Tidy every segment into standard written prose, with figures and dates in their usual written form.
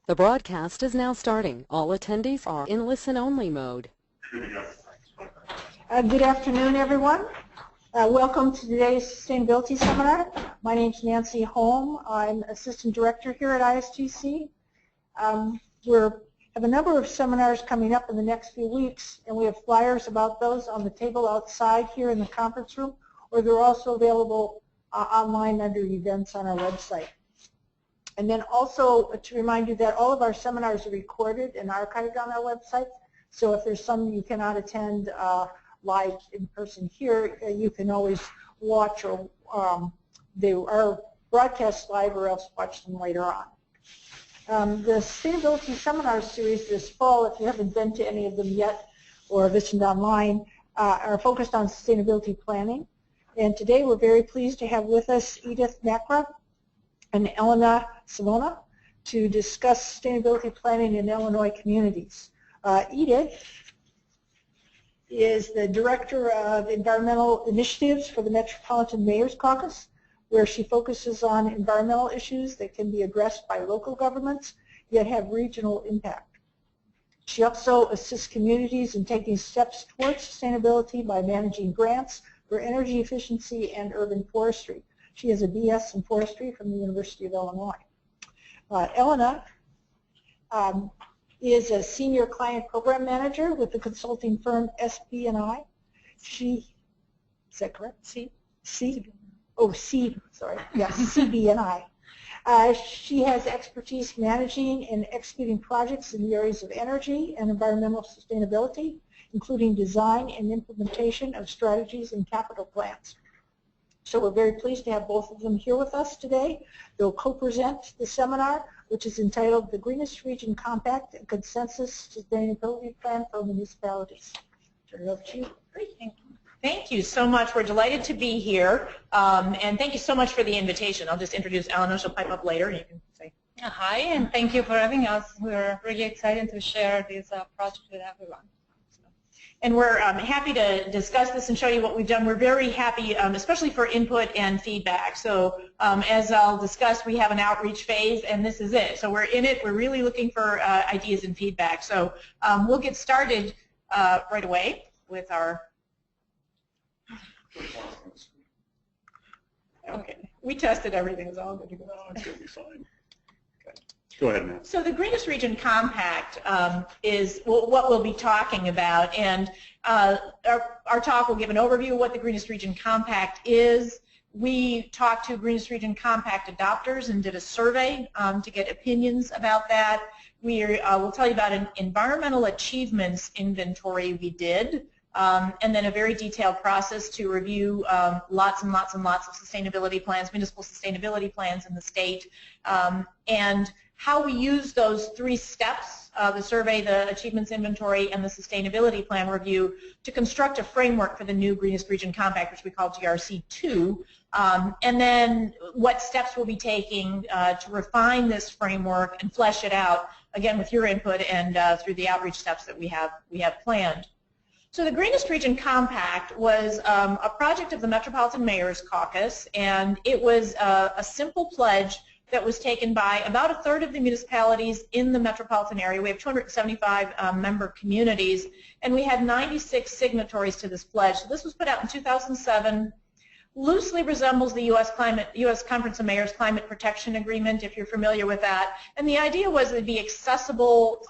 The broadcast is now starting. All attendees are in listen-only mode. Good afternoon, everyone. Welcome to today's Sustainability Seminar. My name is Nancy Holm. I'm Assistant Director here at ISTC. We have a number of seminars coming up in the next few weeks, and we have flyers about those on the table outside here in the conference room, or they're also available online under events on our website. And then also to remind you that all of our seminars are recorded and archived on our website. So if there's some you cannot attend live in person here, you can always watch or they are broadcast live or else watch them later on. The Sustainability Seminar Series this fall, if you haven't been to any of them yet or listened online, are focused on sustainability planning. And today we're very pleased to have with us Edith, Makra, and Elena, Savona, to discuss sustainability planning in Illinois communities. Edith is the Director of Environmental Initiatives for the Metropolitan Mayors Caucus, where she focuses on environmental issues that can be addressed by local governments, yet have regional impact. She also assists communities in taking steps towards sustainability by managing grants for energy efficiency and urban forestry. She has a BS in forestry from the University of Illinois. Elena is a senior client program manager with the consulting firm CB&I. Is that correct? CB&I. She has expertise managing and executing projects in the areas of energy and environmental sustainability, including design and implementation of strategies and capital plans. So we're very pleased to have both of them here with us today. They'll co-present the seminar, which is entitled The Greenest Region Compact, a Consensus Sustainability Plan for Municipalities. Turn it over to you. Great, thank you so much. We're delighted to be here, and thank you so much for the invitation. I'll just introduce Elena. She'll pipe up later, and you can say. Hi, and thank you for having us. We're really excited to share this project with everyone. And we're happy to discuss this and show you what we've done. We're very happy, especially for input and feedback. So as I'll discuss, we have an outreach phase, and this is it. So we're in it. We're really looking for ideas and feedback. So we'll get started right away with our... Okay. We tested everything. It's all good to go. No, it's going to be fine. Go ahead, Matt. So the Greenest Region Compact is what we'll be talking about, and our talk will give an overview of what the Greenest Region Compact is. We talked to Greenest Region Compact adopters and did a survey to get opinions about that. We'll tell you about an environmental achievements inventory we did, and then a very detailed process to review lots and lots and lots of sustainability plans, municipal sustainability plans in the state, and how we use those three steps, the survey, the achievements inventory, and the sustainability plan review to construct a framework for the new Greenest Region Compact, which we call RC2, and then what steps we'll be taking to refine this framework and flesh it out, again, with your input and through the outreach steps that we have planned. So the Greenest Region Compact was a project of the Metropolitan Mayors Caucus, and it was a simple pledge that was taken by about a third of the municipalities in the metropolitan area. We have 275 member communities, and we had 96 signatories to this pledge. So this was put out in 2007. Loosely resembles the U.S. Conference of Mayors Climate Protection Agreement, if you're familiar with that. And the idea was it'd be accessible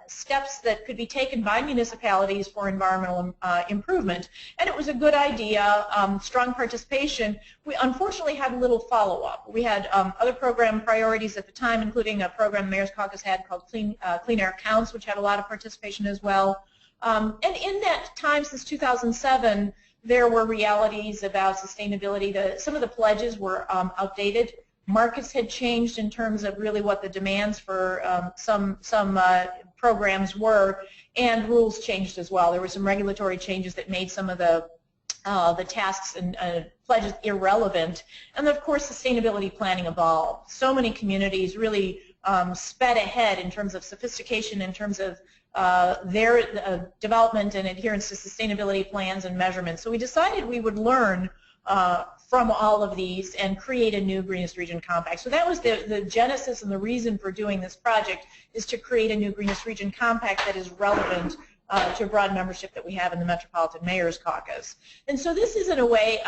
steps that could be taken by municipalities for environmental improvement. And it was a good idea, strong participation. We unfortunately had little follow-up. We had other program priorities at the time, including a program the Mayors Caucus had called Clean Air Counts, which had a lot of participation as well. And in that time, since 2007, there were realities about sustainability. Some of the pledges were outdated. Markets had changed in terms of really what the demands for some programs were, and rules changed as well. There were some regulatory changes that made some of the tasks and pledges irrelevant. And of course, sustainability planning evolved. So many communities really sped ahead in terms of sophistication, in terms of their development and adherence to sustainability plans and measurements. So we decided we would learn from all of these and create a new Greenest Region Compact. So that was the genesis and the reason for doing this project, is to create a new Greenest Region Compact that is relevant to a broad membership that we have in the Metropolitan Mayors Caucus. And so this is in a way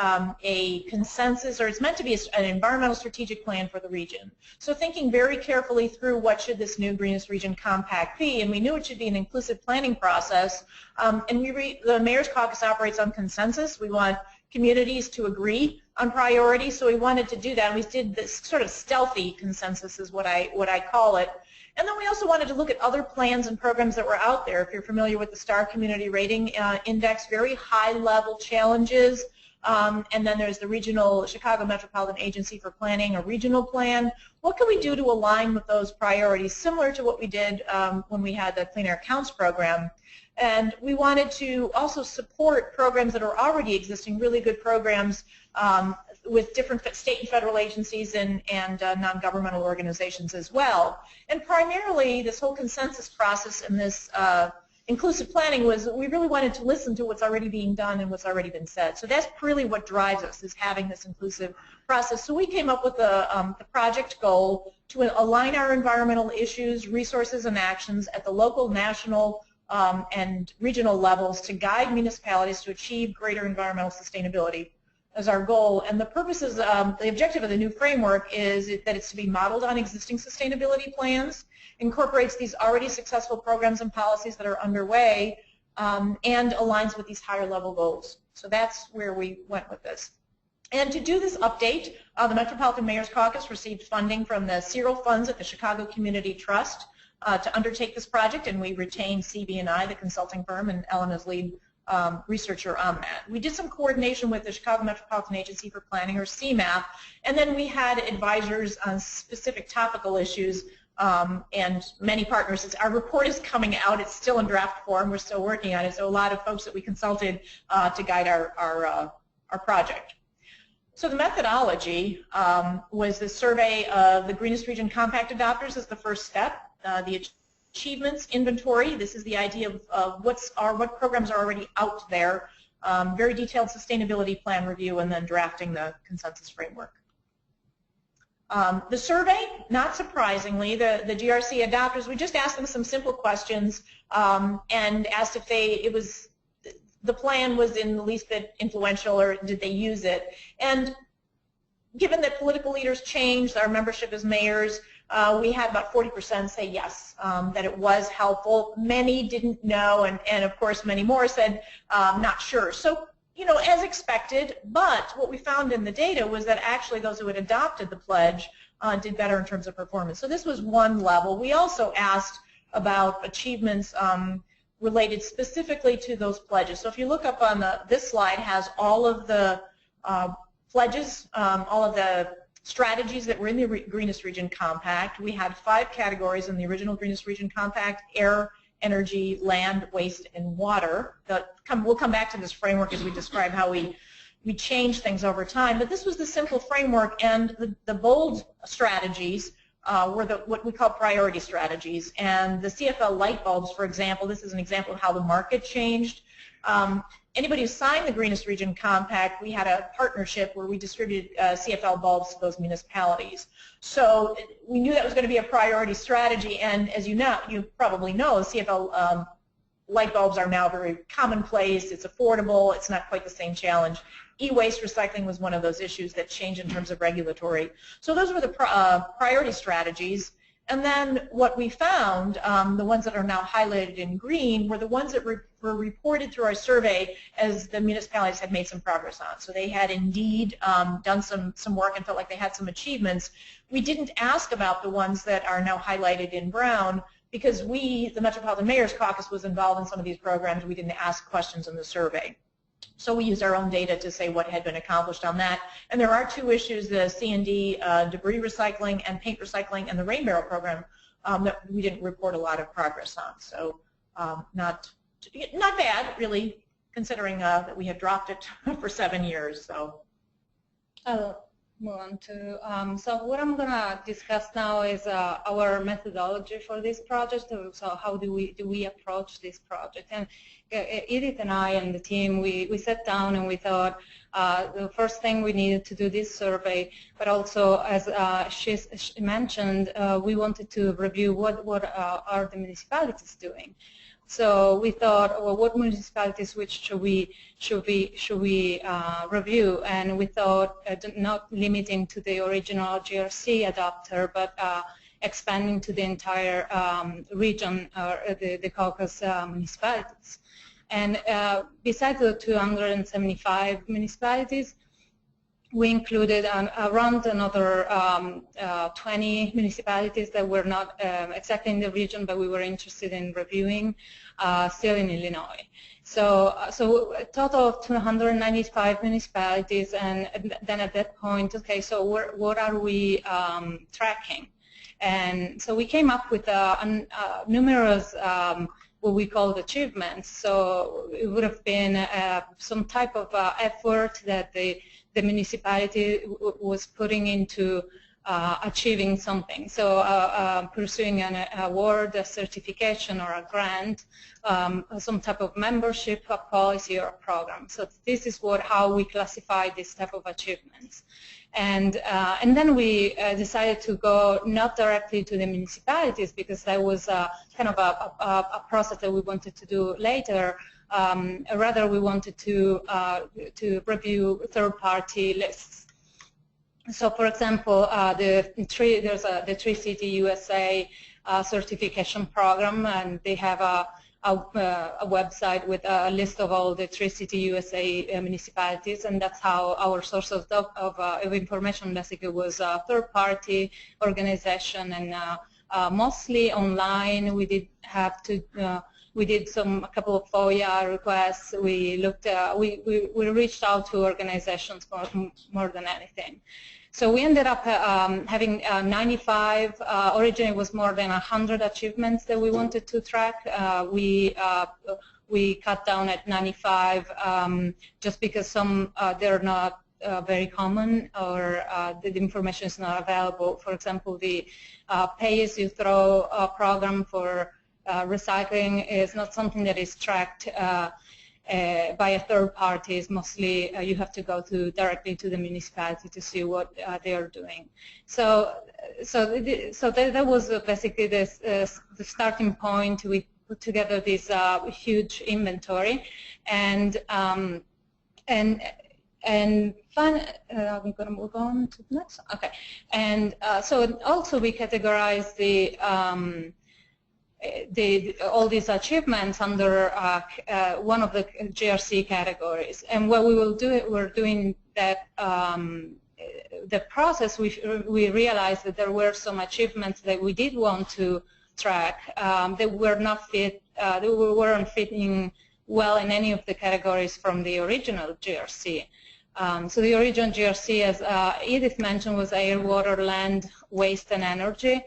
a consensus, or it's meant to be an environmental strategic plan for the region. So thinking very carefully through what should this new Greenest Region Compact be, and we knew it should be an inclusive planning process, and the Mayors Caucus operates on consensus. We want communities to agree on priorities, so we wanted to do that. And we did this sort of stealthy consensus is what I call it. And then we also wanted to look at other plans and programs that were out there. If you're familiar with the STAR Community Rating Index, very high-level challenges. And then there's the regional Chicago Metropolitan Agency for Planning, a regional plan. What can we do to align with those priorities, similar to what we did when we had the Clean Air Counts program? And we wanted to also support programs that are already existing, really good programs with different state and federal agencies and non-governmental organizations as well. And primarily, this whole consensus process and this inclusive planning was we really wanted to listen to what's already being done and what's already been said. So that's really what drives us, is having this inclusive process. So we came up with the project goal to align our environmental issues, resources, and actions at the local, national, and regional levels to guide municipalities to achieve greater environmental sustainability as our goal. And the purposes, the objective of the new framework is that it's to be modeled on existing sustainability plans, incorporates these already successful programs and policies that are underway, and aligns with these higher level goals. So that's where we went with this. And to do this update, the Metropolitan Mayors Caucus received funding from the Cyril funds at the Chicago Community Trust to undertake this project, and we retained CB&I, the consulting firm, and Elena's lead researcher on that. We did some coordination with the Chicago Metropolitan Agency for Planning, or CMAP, and then we had advisors on specific topical issues and many partners. Our report is coming out. It's still in draft form. We're still working on it. So a lot of folks that we consulted to guide our project. So the methodology was the survey of the Greenest Region Compact adopters as the first step. The achievements inventory. This is the idea of what programs are already out there. Very detailed sustainability plan review, and then drafting the consensus framework. The survey, not surprisingly, the GRC adopters, we just asked them some simple questions and asked if the plan was in the least bit influential, or did they use it. And given that political leaders changed, our membership as mayors, we had about 40% say yes, that it was helpful. Many didn't know, and of course many more said not sure. So, you know, as expected, but what we found in the data was that actually those who had adopted the pledge did better in terms of performance. So this was one level. We also asked about achievements related specifically to those pledges. So if you look up on this slide, has all of the pledges, all of the strategies that were in the Greenest Region Compact. We had 5 categories in the original Greenest Region Compact: air, energy, land, waste, and water. We'll come back to this framework as we describe how we change things over time. But this was the simple framework, and the bold strategies were what we call priority strategies. And the CFL light bulbs, for example, this is an example of how the market changed. Anybody who signed the Greenest Region Compact, we had a partnership where we distributed CFL bulbs to those municipalities. So we knew that was going to be a priority strategy, and as you probably know, CFL light bulbs are now very commonplace. It's affordable. It's not quite the same challenge. E-waste recycling was one of those issues that changed in terms of regulatory. So those were the priority strategies. And then what we found, the ones that are now highlighted in green, were the ones that were reported through our survey as the municipalities had made some progress on. So they had indeed done some work and felt like they had some achievements. We didn't ask about the ones that are now highlighted in brown because the Metropolitan Mayors Caucus, was involved in some of these programs. We didn't ask questions in the survey. So we used our own data to say what had been accomplished on that. And there are 2 issues, the C&D debris recycling and paint recycling, and the rain barrel program that we didn't report a lot of progress on. So not bad, really, considering that we had dropped it for 7 years. So move on to, so what I'm going to discuss now is our methodology for this project. So how do we approach this project? And Edith and I and the team, we sat down and we thought the first thing we needed to do this survey, but also as she mentioned, we wanted to review what are the municipalities doing. So we thought, well, what municipalities which should we review? And we thought not limiting to the original GRC adopter, but expanding to the entire region, or the caucus municipalities. And besides the 275 municipalities, we included around another 20 municipalities that were not exactly in the region, but we were interested in reviewing, still in Illinois. So a total of 295 municipalities, and then at that point, okay, so what are we tracking? And so we came up with numerous what we called achievements. So it would have been some type of effort that the municipality was putting into achieving something. So pursuing an award, a certification, or a grant, some type of membership, a policy, or a program. So this is how we classify this type of achievements. And then we decided to go not directly to the municipalities, because that was kind of a process that we wanted to do later. Rather, we wanted to review third-party lists. So, for example, there's the Tree City USA certification program, and they have a website with a list of all the Tree City USA municipalities, and that's how our source of information basically was a third-party organization, and mostly online. We did have to. We did a couple of FOIA requests. We looked. We reached out to organizations more than anything. So we ended up having 95. Originally, it was more than 100 achievements that we wanted to track. We cut down at 95 just because some they're not very common, or the information is not available. For example, the pay-as-you-throw program for recycling is not something that is tracked by a third party. It's mostly you have to go directly to the municipality to see what they are doing. So that was basically the starting point. We put together this huge inventory, and I'm going to move on to the next one. Okay, and so also we categorize all these achievements under one of the GRC categories. And what we will do, we're doing that the process. We realized that there were some achievements that we did want to track that were not fit. They weren't fitting well in any of the categories from the original GRC. So the original GRC, as Edith mentioned, was air, water, land, waste, and energy.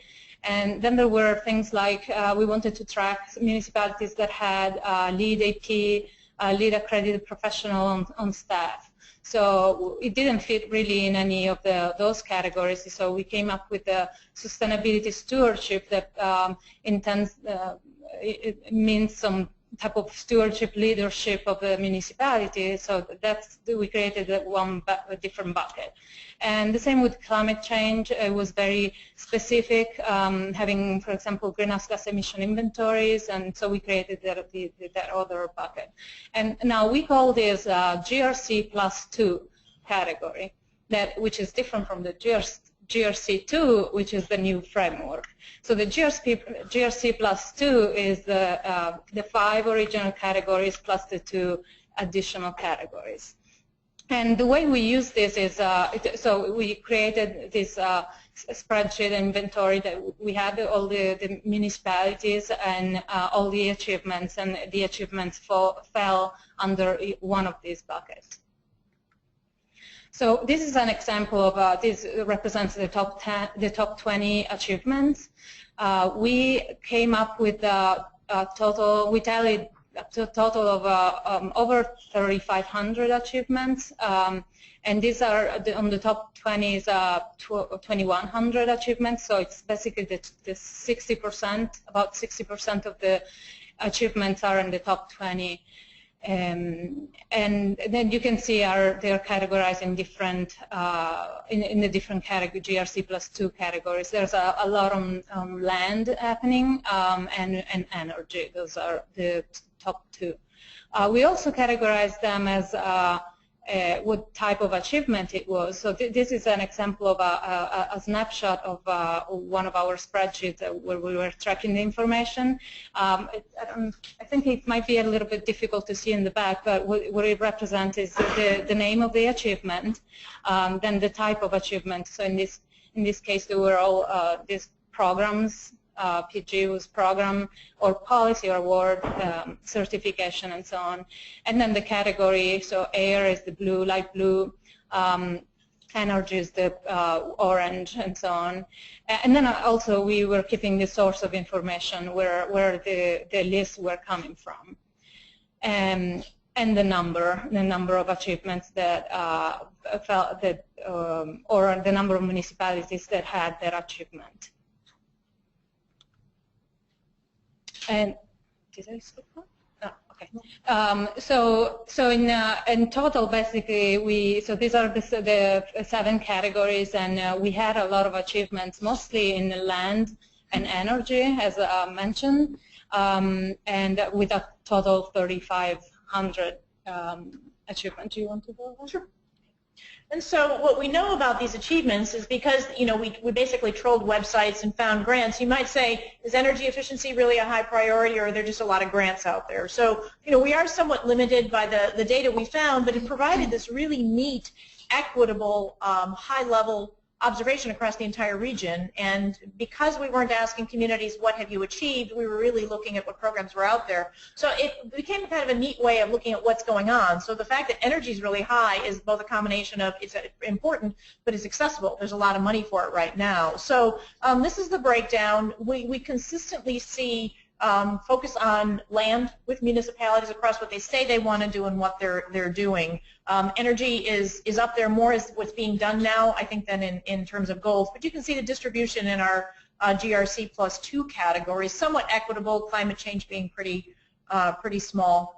And then there were things like we wanted to track municipalities that had lead AP, lead accredited professional on staff. So it didn't fit really in any of those categories. So we came up with a sustainability stewardship that it means some type of stewardship leadership of the municipality. So we created a different bucket. And the same with climate change. It was very specific, having, for example, greenhouse gas emission inventories, and so we created that other bucket. And now we call this GRC +2 category, which is different from the GRC2, which is the new framework. So the GRC +2 is the 5 original categories plus the 2 additional categories. And the way we use this is, so we created this spreadsheet inventory that we had all the municipalities and all the achievements, and the achievements fell under one of these buckets. So this is an example of, this represents the top 20 achievements. We came up with a total, we tallied up to a total of over 3,500 achievements. And these are, on the top 20 is 2,100 achievements, so it's basically the 60%, about 60% of the achievements are in the top 20. And then you can see they're categorized in different in the different category GRC+2 categories. There's a lot on land happening and energy. Those are the top two. We also categorize them as what type of achievement it was. So this is an example of a snapshot of one of our spreadsheets where we were tracking the information. I think it might be a little bit difficult to see in the back, but what it represents is the name of the achievement, then the type of achievement. So in this case, they were all these programs. PG was program or policy or award, certification and so on. And then the category, so air is the blue, light blue, energy is the orange and so on. And then also we were keeping the source of information where the lists were coming from. And the number of achievements that or the number of municipalities that had that achievement. And did I skip one? No, okay. So in total, basically, so these are the 7 categories, and we had a lot of achievements, mostly in land and energy, as mentioned, and with a total of 3,500 achievements. Do you want to go over? Sure. And so what we know about these achievements is because, we basically trolled websites and found grants. You might say, is energy efficiency really a high priority, or are there just a lot of grants out there? So, we are somewhat limited by the data we found, but it provided this really neat, equitable, high-level observation across the entire region. And because we weren't asking communities, what have you achieved, we were really looking at what programs were out there. So it became kind of a neat way of looking at what's going on. So the fact that energy is really high is both a combination of it's important, but it's accessible. There's a lot of money for it right now. So this is the breakdown. We consistently see focus on land with municipalities across what they say they want to do and what they're doing. Energy is up there more as what's being done now, I think, than in terms of goals. But you can see the distribution in our GRC+2 categories, somewhat equitable, climate change being pretty small.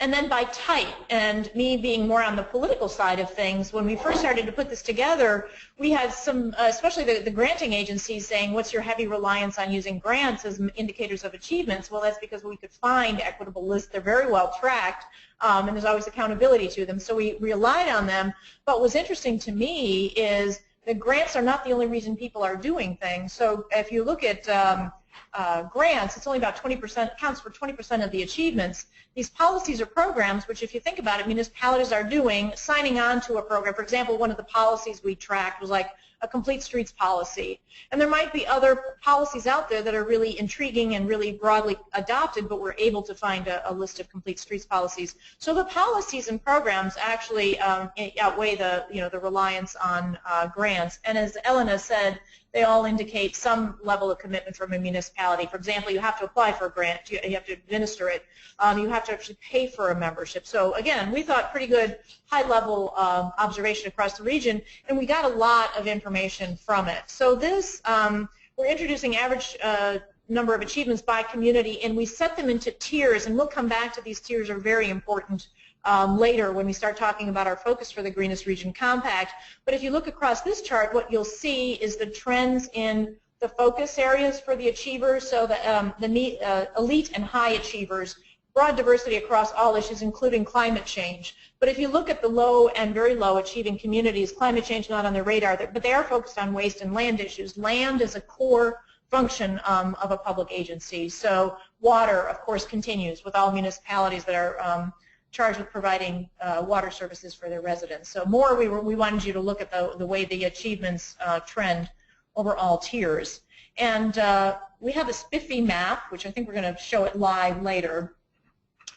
And then by type, and me being more on the political side of things, when we first started to put this together, we had some, especially the granting agencies, saying, what's your heavy reliance on using grants as indicators of achievements? Well, that's because we could find equitable lists. They're very well tracked, and there's always accountability to them. So we relied on them. But what's interesting to me is the grants are not the only reason people are doing things. So if you look at grants, it's only about 20%, accounts for 20% of the achievements. These policies or programs, which if you think about it, municipalities are doing, signing on to a program. For example, one of the policies we tracked was like a complete streets policy. And there might be other policies out there that are really intriguing and really broadly adopted, but we're able to find a list of complete streets policies. So the policies and programs actually outweigh the reliance on grants. And as Elena said, they all indicate some level of commitment from a municipality. For example, you have to apply for a grant, you have to administer it, you have to actually pay for a membership. So again, we thought pretty good high-level observation across the region, and we got a lot of information from it. So this, we're introducing average number of achievements by community, and we set them into tiers, and we'll come back to these tiers are very important later when we start talking about our focus for the Greenest Region Compact. But if you look across this chart, what you'll see is the trends in the focus areas for the achievers, so the elite and high achievers, broad diversity across all issues, including climate change. But if you look at the low and very low achieving communities, climate change not on their radar, but they are focused on waste and land issues. Land is a core function of a public agency. So water, of course, continues with all municipalities that are charged with providing water services for their residents. So more, we wanted you to look at the way the achievements trend over all tiers. And we have a spiffy map, which I think we're going to show it live later.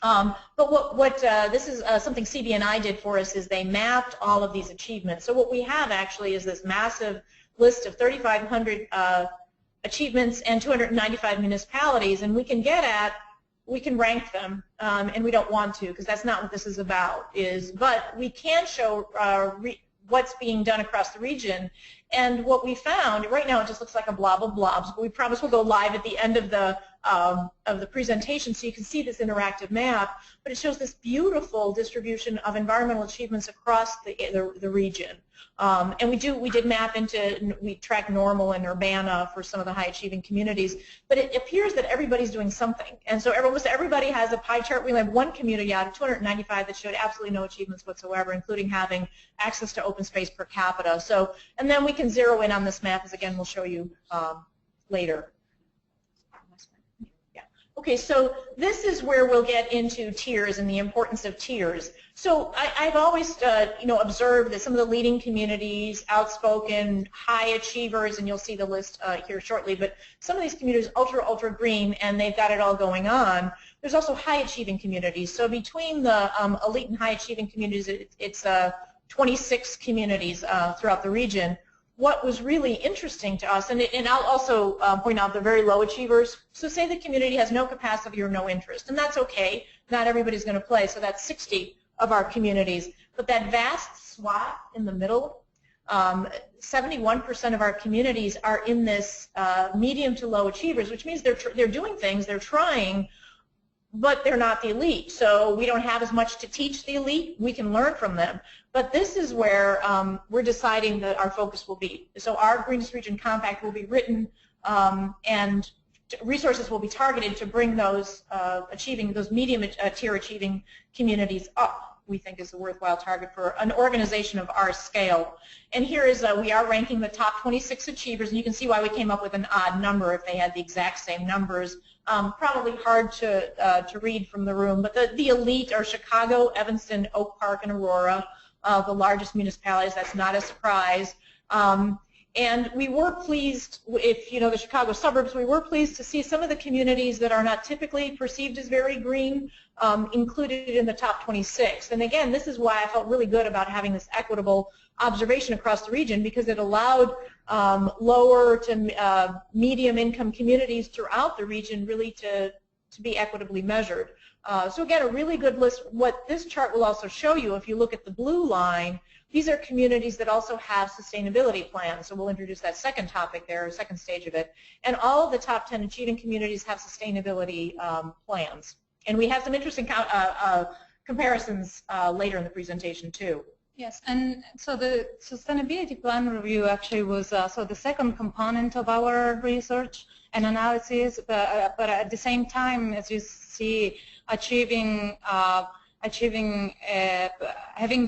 But this is something CB&I did for us, is they mapped all of these achievements. So what we have actually is this massive list of 3,500 achievements and 295 municipalities, and we can get at we can rank them, and we don't want to because that's not what this is about. But we can show what's being done across the region. And what we found, right now it just looks like a blob of blobs, but we promise we'll go live at the end of the presentation so you can see this interactive map, but it shows this beautiful distribution of environmental achievements across the region. And we did map into, we tracked normal and Urbana for some of the high achieving communities, but it appears that everybody's doing something. And so almost everybody has a pie chart. We only have one community out of 295 that showed absolutely no achievements whatsoever, including having access to open space per capita. So, and then we can zero in on this map, as again we'll show you later. Okay, so this is where we'll get into tiers and the importance of tiers. So I've always observed that some of the leading communities, outspoken, high achievers, and you'll see the list here shortly, but some of these communities ultra green, and they've got it all going on. There's also high achieving communities. So between the elite and high achieving communities, it's 26 communities throughout the region. What was really interesting to us, and I'll also point out the very low achievers, so say the community has no capacity or no interest, and that's okay, not everybody's going to play, so that's 60 of our communities, but that vast swath in the middle, 71% of our communities are in this medium to low achievers, which means they're doing things, they're trying, but they're not the elite. So we don't have as much to teach the elite. We can learn from them. But this is where we're deciding that our focus will be. So our Greenest Region Compact will be written and resources will be targeted to bring those those medium tier achieving communities up, we think is a worthwhile target for an organization of our scale. And here is, we are ranking the top 26 achievers, and you can see why we came up with an odd number if they had the exact same numbers. Probably hard to read from the room, but the elite are Chicago, Evanston, Oak Park, and Aurora, the largest municipalities. That's not a surprise. And we were pleased, if you know the Chicago suburbs, we were pleased to see some of the communities that are not typically perceived as very green included in the top 26. And again, this is why I felt really good about having this equitable observation across the region, because it allowed lower to medium income communities throughout the region really to be equitably measured. So again, a really good list. What this chart will also show you, if you look at the blue line, these are communities that also have sustainability plans. So we'll introduce that second topic there, second stage of it. And all of the top 10 achieving communities have sustainability plans. And we have some interesting comparisons later in the presentation too. Yes, and so the sustainability plan review actually was so the second component of our research and analysis, but at the same time, as you see, having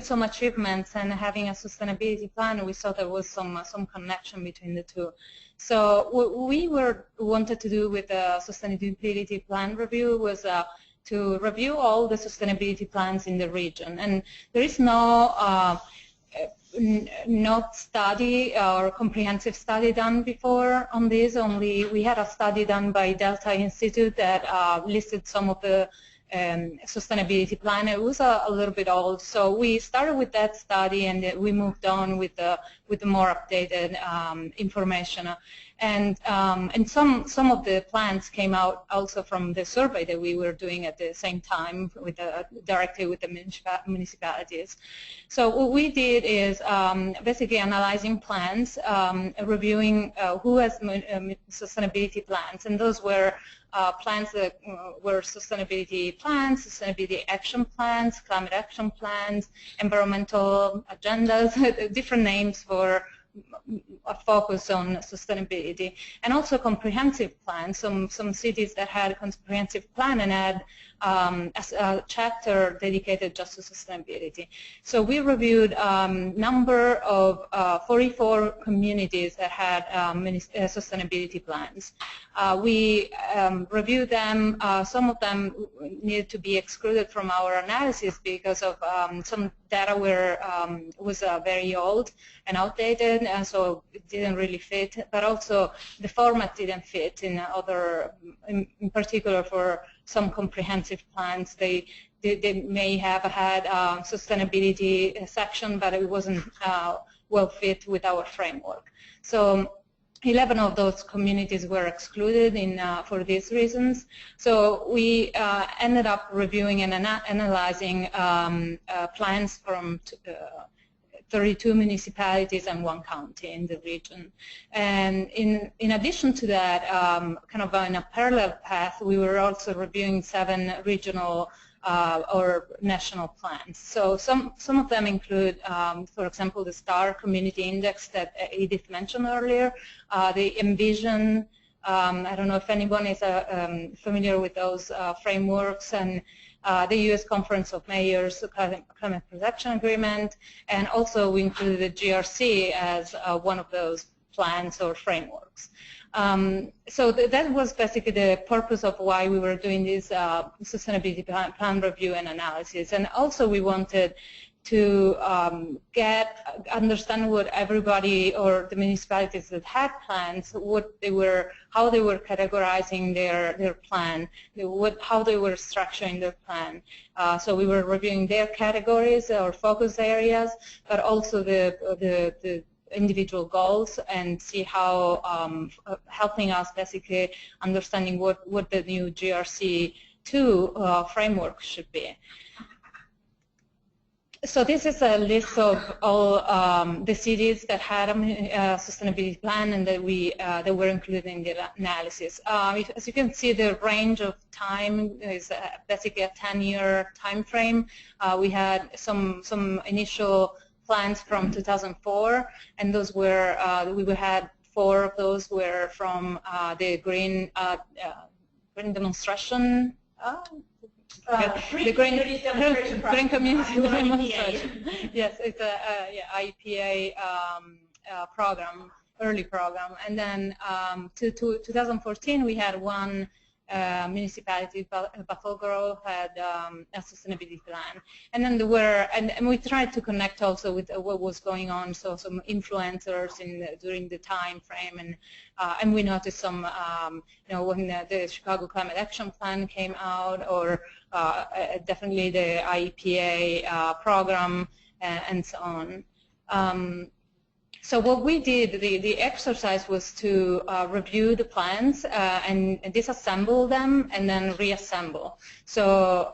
some achievements and having a sustainability plan, we saw there was some connection between the two. So what we wanted to do with the sustainability plan review was to review all the sustainability plans in the region, and there is no study or comprehensive study done before on this. Only we had a study done by Delta Institute that listed some of the sustainability plan. It was a little bit old, so we started with that study and we moved on with the more updated information. And some of the plans came out also from the survey that we were doing at the same time with directly with the municipalities. So what we did is basically analyzing plans, reviewing who has sustainability plans, and those were plans that were sustainability plans, sustainability action plans, climate action plans, environmental agendas, different names for a focus on sustainability, and also comprehensive plans. Some cities that had a comprehensive plan and had a chapter dedicated just to sustainability. So we reviewed number of 44 communities that had sustainability plans. We reviewed them. Some of them needed to be excluded from our analysis because of some data was very old and outdated, and so it didn't really fit. But also the format didn't fit in particular for some comprehensive plans. They may have had a sustainability section, but it wasn't well fit with our framework. So 11 of those communities were excluded for these reasons. So we ended up reviewing and analyzing plans from 32 municipalities and 1 county in the region. And in addition to that, kind of in a parallel path, we were also reviewing 7 regional or national plans. So some of them include, for example, the STAR Community Index that Edith mentioned earlier, the Envision. I don't know if anyone is familiar with those frameworks, and the U.S. Conference of Mayors Climate Protection Agreement, and also we included the GRC as one of those plans or frameworks. So that was basically the purpose of why we were doing this sustainability plan review and analysis. And also we wanted to understand what everybody or the municipalities that had plans, how they were categorizing their plan, how they were structuring their plan. So we were reviewing their categories or focus areas, but also the individual goals, and see how helping us basically understanding what the new GRC2 framework should be. So this is a list of all the cities that had a sustainability plan and that were included in the analysis. As you can see, the range of time is basically a 10-year time frame. We had some initial plans from 2004, and those were we had 4 of those were from the green demonstration. Green Community Demonstration Green Community Demonstration. IPA. Yes, it's a IPA program, early program, and then to 2014 we had 1 municipality, Buffalo, had a sustainability plan, and then there were, and we tried to connect also with what was going on. So some influencers during the time frame, and we noticed some, when the Chicago Climate Action Plan came out, or definitely the IEPA program, and so on. So what we did, the exercise was to review the plans and disassemble them and then reassemble. So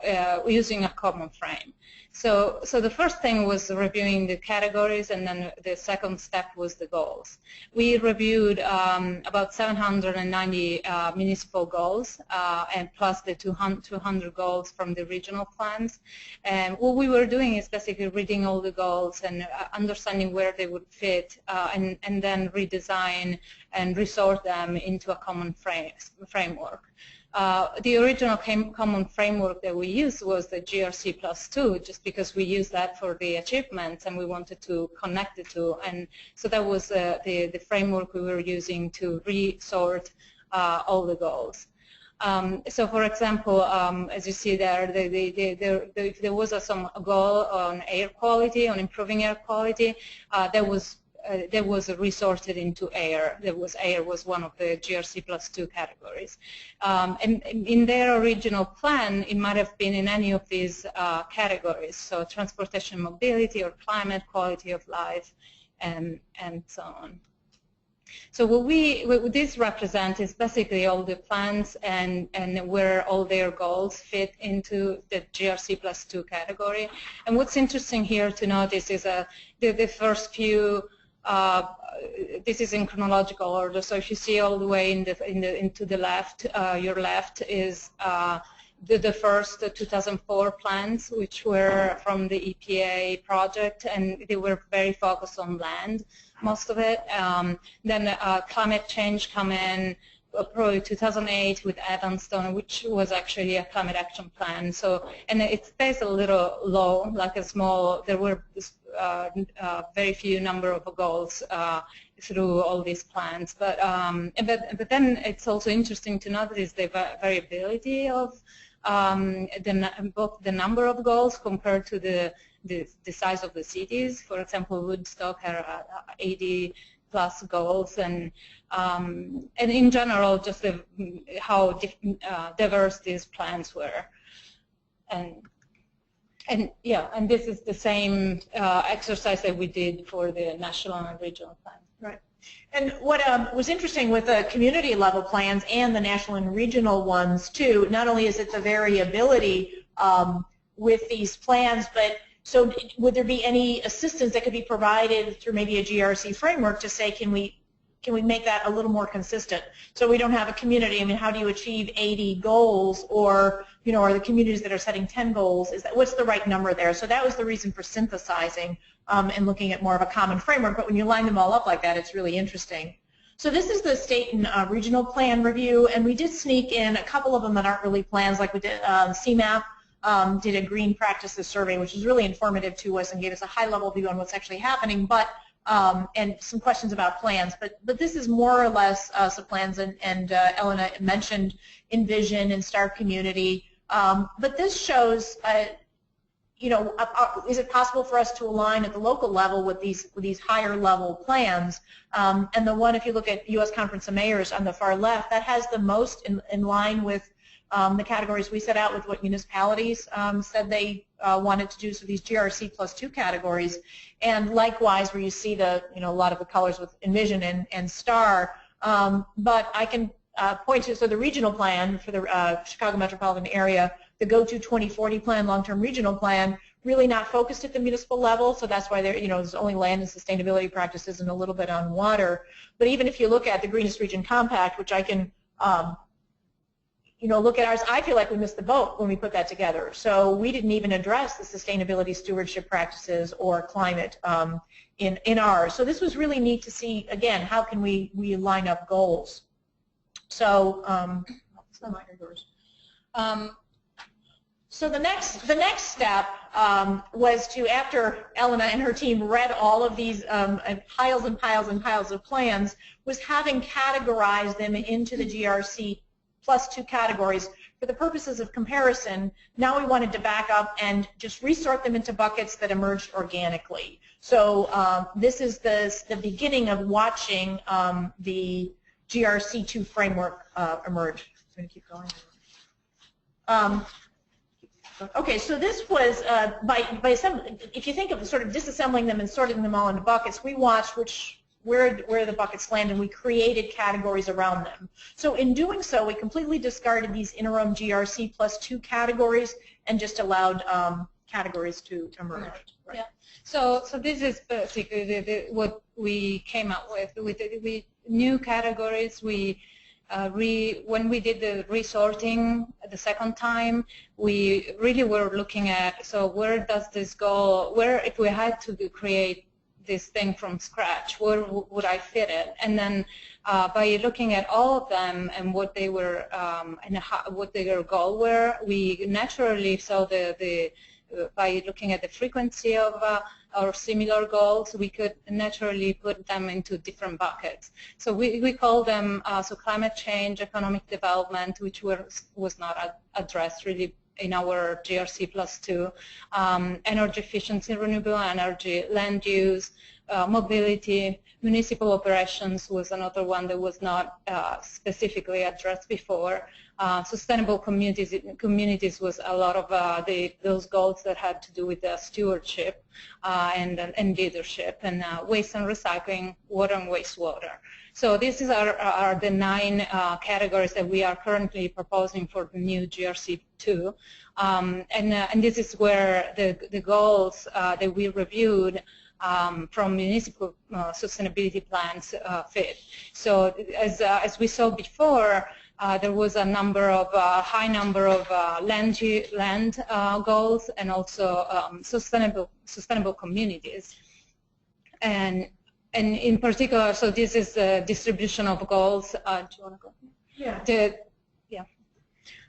using a common frame. So the first thing was reviewing the categories, and then the second step was the goals. We reviewed about 790 municipal goals, and plus the 200 goals from the regional plans. And what we were doing is basically reading all the goals and understanding where they would fit, and then redesign and resort them into a common framework. The original common framework that we used was the GRC +2, just because we used that for the achievements and we wanted to connect the two. And so that was the framework we were using to resort all the goals. So for example, as you see there, if there was some goal on air quality, on improving air quality, that was resorted into air. Air was one of the GRC +2 categories. And in their original plan, it might have been in any of these categories, so transportation, mobility, or climate, quality of life, and so on. So what this represents is basically all the plans and where all their goals fit into the GRC +2 category. And what's interesting here to notice is the first few. This is in chronological order. So if you see all the way into the left, your left is the first 2004 plans, which were from the EPA project, and they were very focused on land, most of it. Then climate change come in probably 2008 with Evanston, which was actually a climate action plan. So, and it stays a little low, like a small. There were very few number of goals through all these plans, but then it's also interesting to notice the variability of both the number of goals compared to the size of the cities. For example, Woodstock had 80 plus goals, and in general, just how diverse these plans were. And this is the same exercise that we did for the national and regional plan. Right. And what was interesting with the community level plans and the national and regional ones too, not only is it the variability with these plans, but so would there be any assistance that could be provided through maybe a GRC framework to say, can we make that a little more consistent? So we don't have a community. I mean, how do you achieve 80 goals, or are the communities that are setting 10 goals? What's the right number there? So that was the reason for synthesizing and looking at more of a common framework. But when you line them all up like that, it's really interesting. So this is the state and regional plan review, and we did sneak in a couple of them that aren't really plans, like we did CMAP. Did a green practices survey, which was really informative to us and gave us a high-level view on what's actually happening, but and some questions about plans. But this is more or less some plans, and Elena mentioned Envision and Star Community. But this shows, is it possible for us to align at the local level with these higher-level plans? And the one, if you look at U.S. Conference of Mayors on the far left, that has the most in line with the categories we set out with what municipalities said they wanted to do, so these GRC +2 categories. And likewise, where you see a lot of the colors with Envision and Star. But I can point to, so the regional plan for the Chicago metropolitan area, the Go-To 2040 plan, long-term regional plan, really not focused at the municipal level, so that's why there's only land and sustainability practices and a little bit on water. But even if you look at the Greenest Region Compact, which I can look at ours, I feel like we missed the boat when we put that together. So we didn't even address the sustainability stewardship practices or climate in ours. So this was really neat to see, again, how can we line up goals. So, so the next step was to, after Elena and her team read all of these piles and piles and piles of plans, was having categorized them into the GRC +2 categories for the purposes of comparison. Now we wanted to back up and just resort them into buckets that emerged organically. So this is the beginning of watching the GRC2 framework emerge. I'm going to keep going. Okay, so this was if you think of sort of disassembling them and sorting them all into buckets, we watched where the buckets land, and we created categories around them. So in doing so, we completely discarded these interim GRC +2 categories and just allowed categories to emerge. Right. Yeah. So this is basically what we came up with. With new categories, when we did the resorting the second time, we really were looking at, so where does this go, if we had to create this thing from scratch, where would I fit it? And then by looking at all of them and what they were and what their goal were, we naturally saw by looking at the frequency of our similar goals, we could naturally put them into different buckets. So we call them climate change, economic development, which was not addressed really in our GRC +2, energy efficiency, renewable energy, land use, mobility, municipal operations was another one that was not specifically addressed before. Sustainable communities was a lot of those goals that had to do with stewardship and leadership, and waste and recycling, water and wastewater. So these are the 9 categories that we are currently proposing for the new GRC2, and this is where the goals that we reviewed from municipal sustainability plans fit. So as we saw before, there was a high number of land goals, and also sustainable communities. And in particular, so this is the distribution of goals. Do you want to go? Yeah.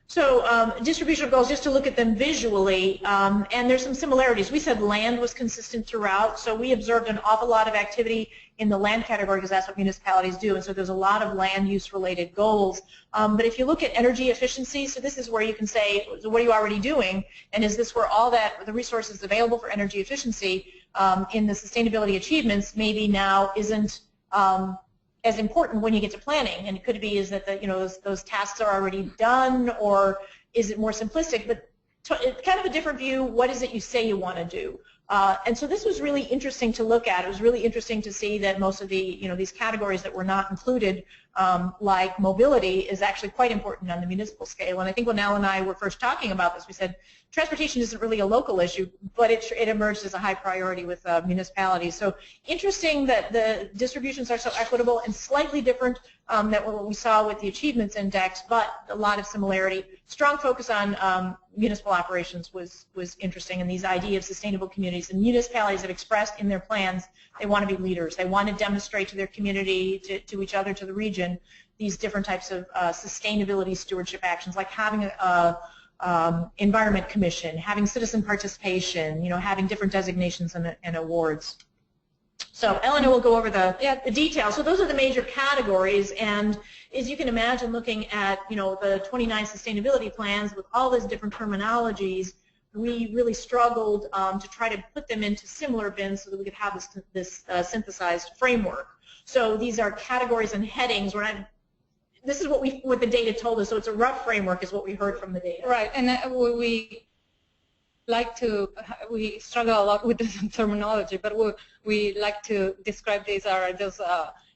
So distribution of goals, just to look at them visually, and there's some similarities. We said land was consistent throughout, so we observed an awful lot of activity in the land category because that's what municipalities do, and so there's a lot of land use related goals. But if you look at energy efficiency, so this is where you can say, so what are you already doing, and is this where all the resources available for energy efficiency in the sustainability achievements maybe now isn't as important when you get to planning, and it could be is that those tasks are already done, or is it more simplistic? But it's kind of a different view. What is it you say you want to do? And so this was really interesting to look at. It was really interesting to see that most of the, these categories that were not included, like mobility, is actually quite important on the municipal scale. And I think when Al and I were first talking about this, we said transportation isn't really a local issue, but it emerged as a high priority with municipalities. So interesting that the distributions are so equitable and slightly different than what we saw with the Achievements Index, but a lot of similarity. Strong focus on municipal operations was interesting, and these idea of sustainable communities. And municipalities have expressed in their plans they want to be leaders. They want to demonstrate to their community, to each other, to the region, these different types of sustainability stewardship actions, like having a environment commission, having citizen participation, having different designations and awards. So Elena will go over the details. So those are the major categories, and as you can imagine, looking at the 29 sustainability plans with all these different terminologies, we really struggled to try to put them into similar bins so that we could have this synthesized framework. So these are categories and headings. This is what the data told us. So it's a rough framework, is what we heard from the data. Right, and we struggle a lot with the terminology, but we like to describe these are those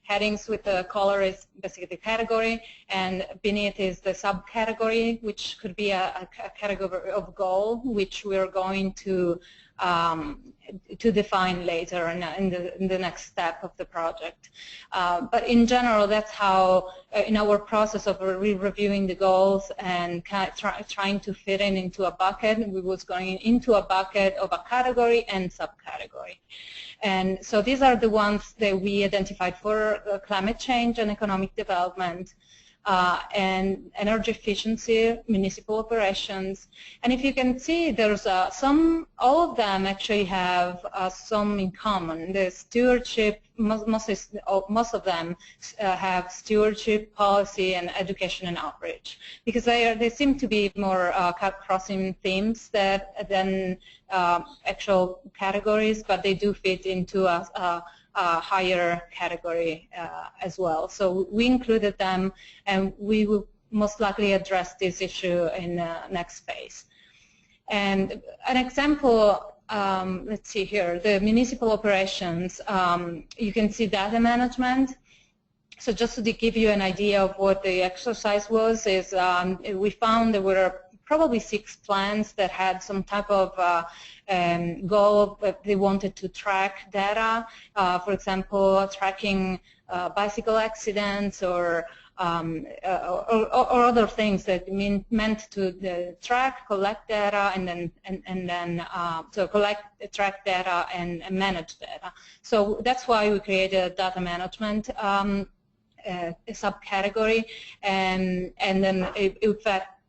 headings with the color is basically the category, and beneath is the subcategory, which could be a category of goal, which we're going to define later in the next step of the project. But in general, that's how, in our process of reviewing the goals and trying to fit into a bucket, we was going into a bucket of a category and subcategory. And so these are the ones that we identified for climate change and economic development, and energy efficiency, municipal operations. And if you can see, there's all of them actually have some in common. The stewardship, most of them have stewardship, policy, and education and outreach, because they seem to be more crossing themes than actual categories, but they do fit into a higher category as well. So we included them, and we will most likely address this issue in the next phase. And an example, let's see here, the municipal operations, you can see data management. So just to give you an idea of what the exercise was, is we found there were probably 6 plans that had some type of goal that they wanted to track data. For example, tracking bicycle accidents or other things that meant to track, collect data, and then so collect, track data, and manage data. So that's why we created a data management subcategory, and then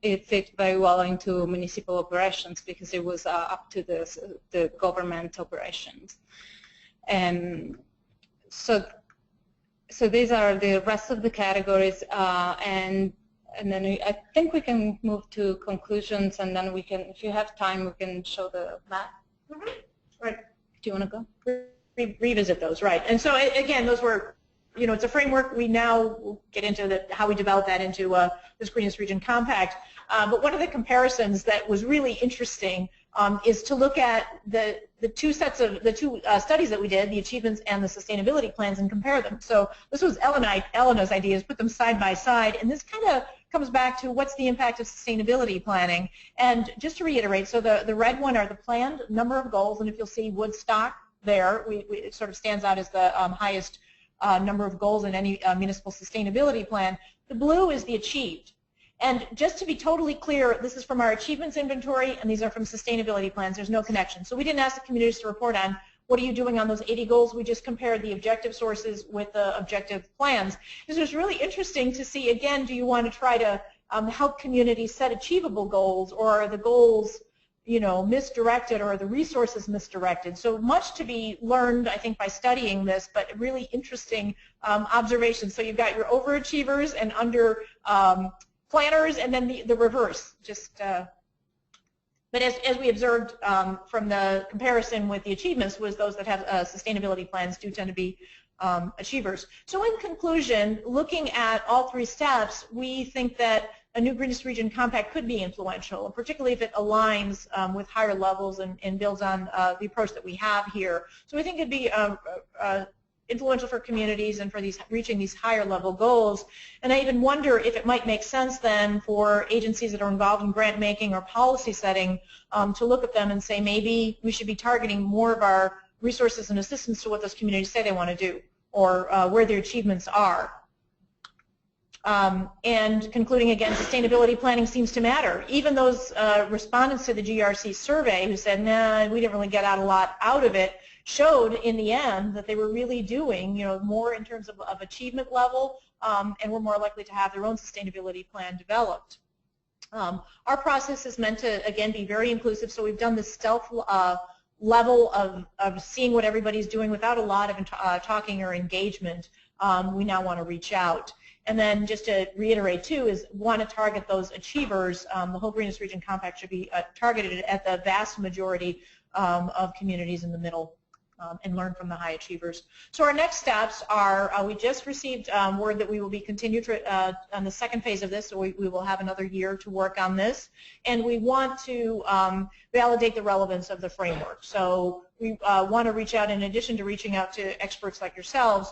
it fit very well into municipal operations because it was up to the government operations. So these are the rest of the categories, and then I think we can move to conclusions, and then we can, if you have time, we can show the map. Mm-hmm. Right. Do you want to go? Revisit those, right. And so again, those were, it's a framework. We now will get into how we develop that into this Greenest Region Compact. But one of the comparisons that was really interesting is to look at the two studies that we did, the achievements and the sustainability plans, and compare them. So this was Elena's idea, is put them side by side, and this kind of comes back to what's the impact of sustainability planning. And just to reiterate, so the red one are the planned number of goals, and if you'll see Woodstock there, it sort of stands out as the highest number of goals in any municipal sustainability plan. The blue is the achieved. And just to be totally clear, this is from our achievements inventory, and these are from sustainability plans. There's no connection. So we didn't ask the communities to report on what are you doing on those 80 goals. We just compared the objective sources with the objective plans. This was really interesting to see, again, do you want to try to help communities set achievable goals, or are the goals misdirected, or are the resources misdirected? So much to be learned, I think, by studying this, but really interesting observations. So you've got your overachievers and under planners, and then the reverse. But as we observed from the comparison with the achievements, was those that have sustainability plans do tend to be achievers. So in conclusion, looking at all 3 steps, we think that a new Greenest Region Compact could be influential, and particularly if it aligns with higher levels and builds on the approach that we have here. So we think it'd be influential for communities and for reaching these higher level goals. And I even wonder if it might make sense then for agencies that are involved in grant making or policy setting to look at them and say maybe we should be targeting more of our resources and assistance to what those communities say they want to do, or where their achievements are. And concluding again, sustainability planning seems to matter. Even those respondents to the GRC survey who said, nah, we didn't really get a lot out of it, showed in the end that they were really doing, more in terms of achievement level, and were more likely to have their own sustainability plan developed. Our process is meant to, again, be very inclusive, so we've done this stealth level of seeing what everybody's doing without a lot of talking or engagement. We now want to reach out. And then just to reiterate too, is want to target those achievers. The whole Greenest Region Compact should be targeted at the vast majority of communities in the middle, and learn from the high achievers. So our next steps are, we just received word that we will be continued on the second phase of this, so we will have another year to work on this. And we want to validate the relevance of the framework. So we want to reach out, in addition to reaching out to experts like yourselves,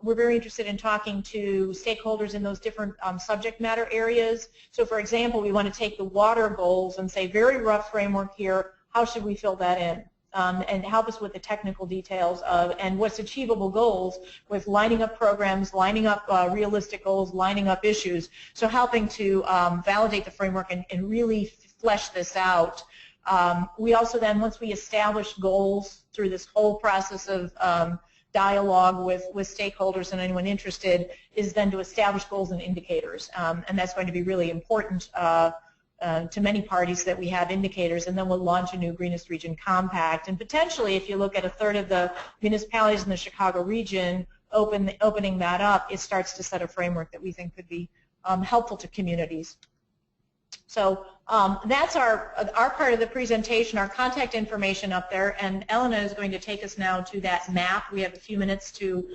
we're very interested in talking to stakeholders in those different subject matter areas. So for example, we want to take the water goals and say, very rough framework here, how should we fill that in? And help us with the technical details of, and what's achievable goals with lining up programs, lining up realistic goals, lining up issues. So helping to validate the framework and really flesh this out. We also then, once we establish goals through this whole process of dialogue with stakeholders and anyone interested, is then to establish goals and indicators. And that's going to be really important to many parties, that we have indicators, and then we'll launch a new Greenest Region Compact. And potentially, if you look at a third of the municipalities in the Chicago region opening that up, it starts to set a framework that we think could be helpful to communities. So that's our part of the presentation, our contact information up there, and Elena is going to take us now to that map. We have a few minutes to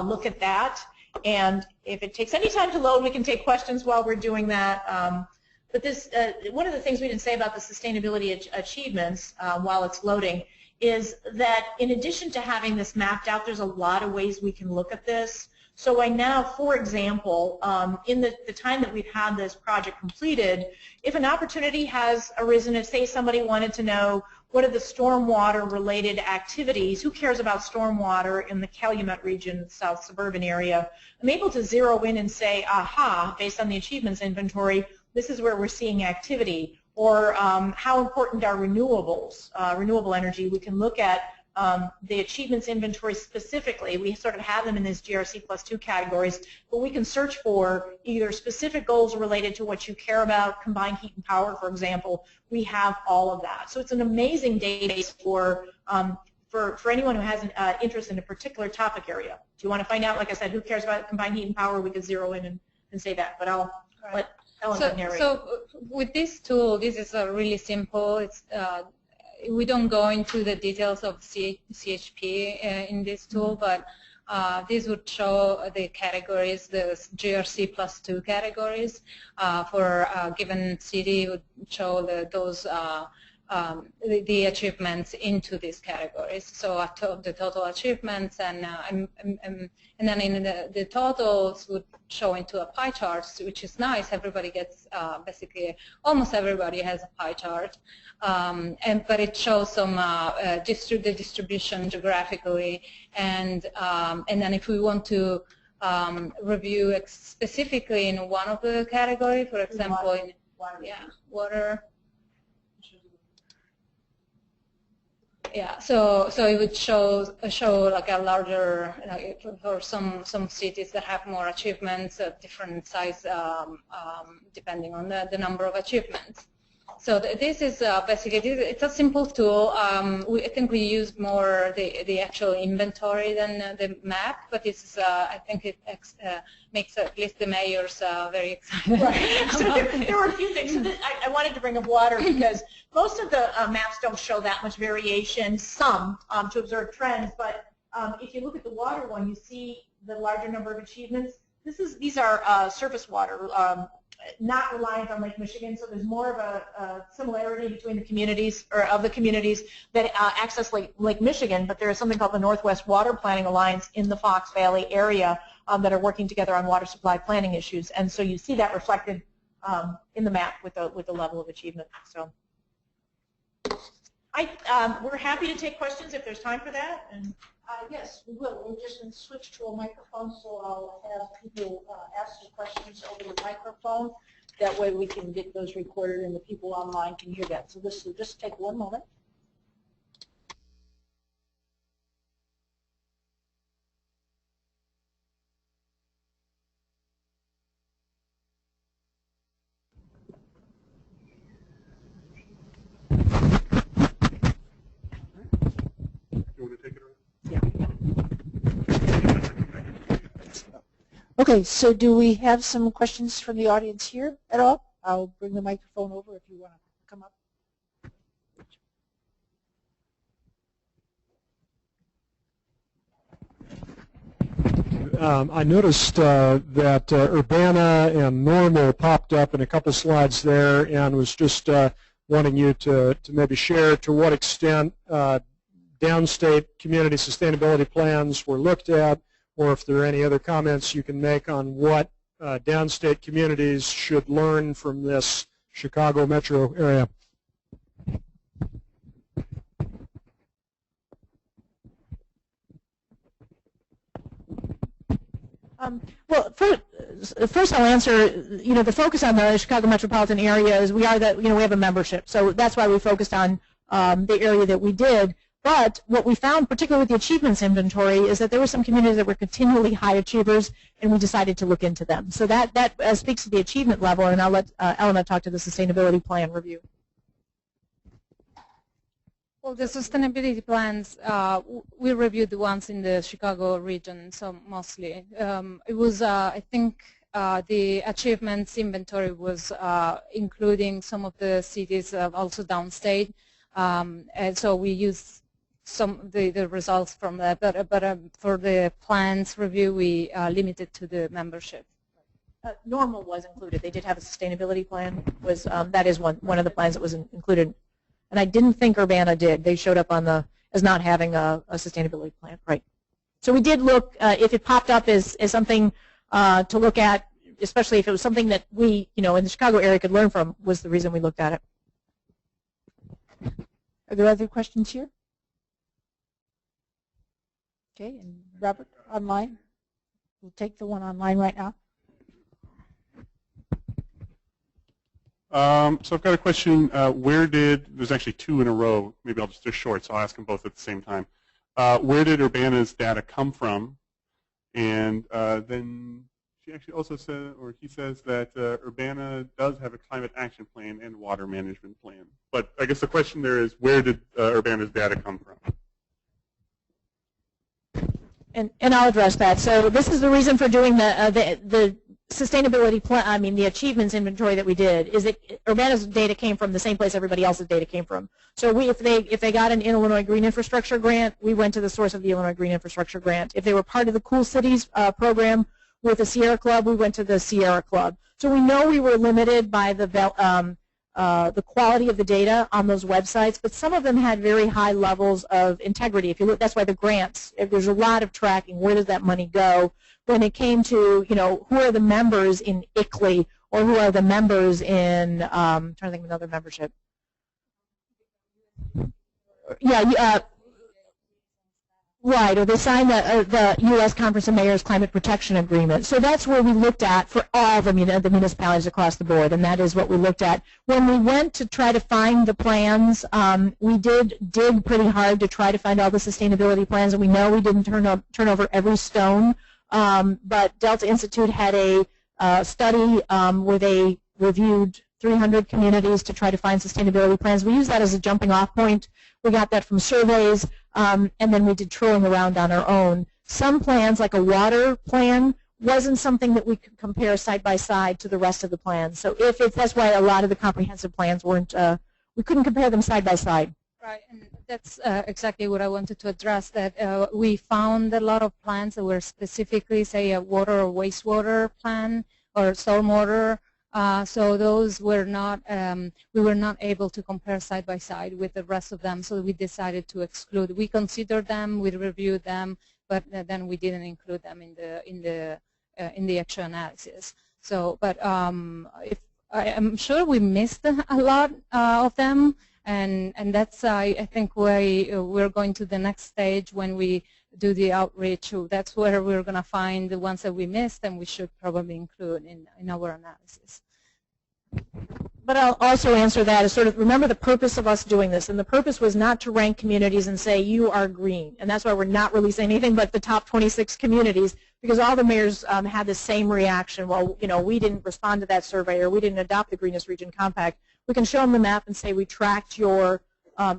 look at that, and if it takes any time to load, we can take questions while we're doing that. But this, one of the things we didn't say about the sustainability achievements while it's loading is that in addition to having this mapped out, there's a lot of ways we can look at this. So I now, for example, in the time that we've had this project completed, if an opportunity has arisen, if say somebody wanted to know what are the stormwater related activities, who cares about stormwater in the Calumet region, south suburban area, I'm able to zero in and say, aha, based on the achievements inventory, this is where we're seeing activity. Or how important are renewables, renewable energy. We can look at the achievements inventory specifically. We sort of have them in these GRC+2 categories, but we can search for either specific goals related to what you care about, combined heat and power, for example. We have all of that. So it's an amazing database for anyone who has an interest in a particular topic area. If you want to find out, like I said, who cares about combined heat and power, we could zero in and say that. But I'll let Elena narrate. So with this tool, this is really simple. It's we don't go into the details of CHP in this tool, but this would show the categories, the GRC+2 categories for a given city. Would show those the achievements into these categories. So the total achievements, and then in the totals would show into a pie chart, which is nice. Everybody gets basically, almost everybody has a pie chart, but it shows some the distribution geographically, and then if we want to review specifically in one of the categories, for example, in water. Yeah, so it would show like a larger, for some cities that have more achievements at different size, depending on the number of achievements. So this is basically, it's a simple tool. I think we use more the actual inventory than the map, but this is, I think it makes at least the mayors very excited. Right. So there were a few things. So I wanted to bring up water because most of the maps don't show that much variation, some to observe trends, but if you look at the water one, you see the larger number of achievements. These are surface water not reliant on Lake Michigan, so there's more of a similarity between the communities, or of the communities that access Lake Michigan, but there is something called the Northwest Water Planning Alliance in the Fox Valley area that are working together on water supply planning issues, and so you see that reflected in the map with the level of achievement. So we're happy to take questions if there's time for that. And yes, we will. We're just going to switch to a microphone, so I'll have people ask the questions over the microphone. That way we can get those recorded and the people online can hear that. So this will just take one moment. Okay, so do we have some questions from the audience here at all? I'll bring the microphone over if you want to come up. I noticed that Urbana and Normal popped up in a couple slides there, and was just wanting you to maybe share to what extent downstate community sustainability plans were looked at, or if there are any other comments you can make on what downstate communities should learn from this Chicago metro area. Well, first I'll answer, the focus on the Chicago metropolitan area is we have a membership. So that's why we focused on the area that we did. But what we found, particularly with the achievements inventory, is that there were some communities that were continually high achievers, and we decided to look into them. So that speaks to the achievement level, and I'll let Elena talk to the sustainability plan review. Well, the sustainability plans, we reviewed the ones in the Chicago region, so mostly. It was, I think, the achievements inventory was including some of the cities also downstate, and so we used the results from that, but for the plans review, we limited to the membership. Normal was included. They did have a sustainability plan. That is one of the plans that was included. And I didn't think Urbana did. They showed up on as not having a sustainability plan, right? So we did look, if it popped up as something to look at, especially if it was something that we, in the Chicago area could learn from, was the reason we looked at it. Are there other questions here? Okay, and Robert, online? We'll take the one online right now. So I've got a question. There's actually two in a row. Maybe they're short, so I'll ask them both at the same time. Where did Urbana's data come from? And then she actually also said, or he says that Urbana does have a climate action plan and water management plan. But I guess the question there is, where did Urbana's data come from? And I'll address that. So this is the reason for doing the sustainability plan, the achievements inventory that we did, is that Urbana's data came from the same place everybody else's data came from. So if they got an Illinois Green Infrastructure Grant, we went to the source of the Illinois Green Infrastructure Grant. If they were part of the Cool Cities program with the Sierra Club, we went to the Sierra Club. So we know we were limited by the quality of the data on those websites, but some of them had very high levels of integrity. If you look, that's why the grants, there's a lot of tracking. Where does that money go? When it came to, who are the members in ICLEI, or who are the members in, I'm trying to think of another membership. Yeah, right, or they signed the U.S. Conference of Mayors Climate Protection Agreement. So that's where we looked at for all the municipalities across the board, and that is what we looked at. When we went to try to find the plans, we did dig pretty hard to try to find all the sustainability plans, and we know we didn't turn over every stone. But Delta Institute had a study where they reviewed 300 communities to try to find sustainability plans. We used that as a jumping off point. We got that from surveys, and then we did trolling around on our own. Some plans, like a water plan, wasn't something that we could compare side by side to the rest of the plans. So that's why a lot of the comprehensive plans weren't, we couldn't compare them side by side. Right, and that's exactly what I wanted to address, that we found a lot of plans that were specifically, say, a water or wastewater plan or stormwater So those were not, we were not able to compare side by side with the rest of them, so we decided to exclude. We considered them, we reviewed them, but then we didn't include them in the actual analysis. So, but if I'm sure we missed a lot of them, and that's I think why we're going to the next stage when we do the outreach. That's where we're going to find the ones that we missed, and we should probably include in our analysis. But I'll also answer that as sort of, remember the purpose of us doing this, and the purpose was not to rank communities and say you are green, and that's why we're not releasing anything but the top 26 communities, because all the mayors had the same reaction. Well, you know, we didn't respond to that survey, or we didn't adopt the Greenest Region Compact. We can show them the map and say we tracked your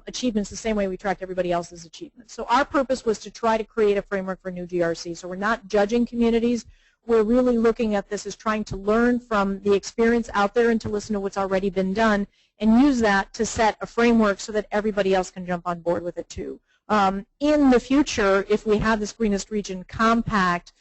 achievements the same way we tracked everybody else's achievements. So our purpose was to try to create a framework for new GRC. So we're not judging communities. We're really looking at this as trying to learn from the experience out there and to listen to what's already been done and use that to set a framework so that everybody else can jump on board with it too. In the future, if we have this Greenest Region Compact,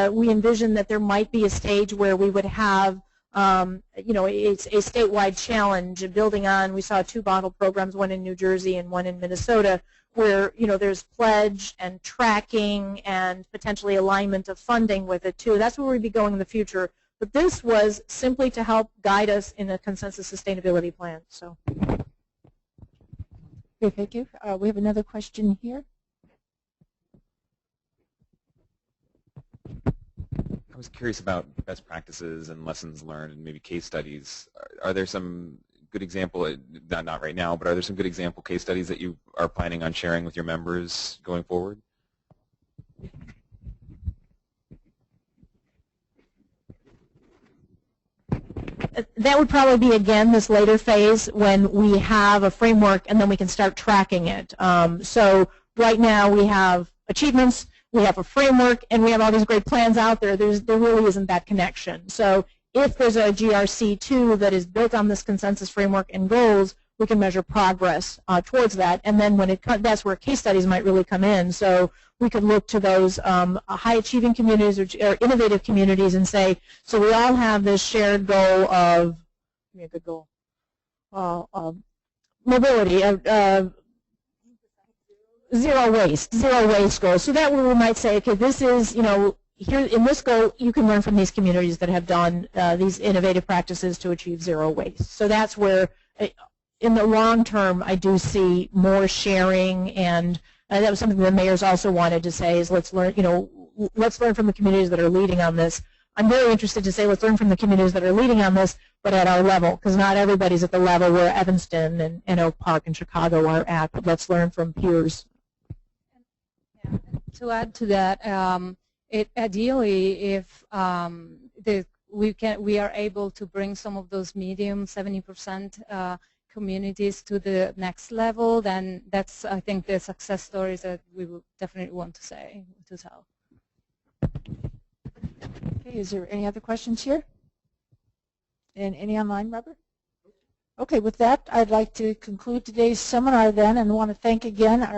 we envision that there might be a stage where we would have you know, it's a statewide challenge building on, we saw 2 model programs, one in New Jersey and one in Minnesota, where, you know, there's pledge and tracking and potentially alignment of funding with it too. That's where we'd be going in the future. But this was simply to help guide us in a consensus sustainability plan. So. Okay, thank you. We have another question here. I was curious about best practices and lessons learned and maybe case studies. Are there some good example, not right now, but are there some good example case studies that you are planning on sharing with your members going forward? That would probably be, again, this later phase when we have a framework and then we can start tracking it. So right now we have achievements, we have a framework, and we have all these great plans out there. There really isn't that connection. So if there's a GRC2 that is built on this consensus framework and goals, we can measure progress towards that. And then when that's where case studies might really come in. So we could look to those high-achieving communities or innovative communities and say, so we all have this shared goal of, give me a good goal, mobility, zero waste goal. So that way we might say, okay, this is, you know, here in this goal, you can learn from these communities that have done these innovative practices to achieve zero waste. So that's where, in the long term, I do see more sharing, and that was something the mayors also wanted to say is let's learn, you know, let's learn from the communities that are leading on this. I'm very interested to say let's learn from the communities that are leading on this, but at our level, because not everybody's at the level where Evanston and Oak Park and Chicago are at, but let's learn from peers. Yeah. To add to that, ideally, if we are able to bring some of those medium 70% communities to the next level, then that's, I think, the success stories that we would definitely want to tell. Okay, is there any other questions here? And any online, Robert? Okay, with that, I'd like to conclude today's seminar then, and want to thank again our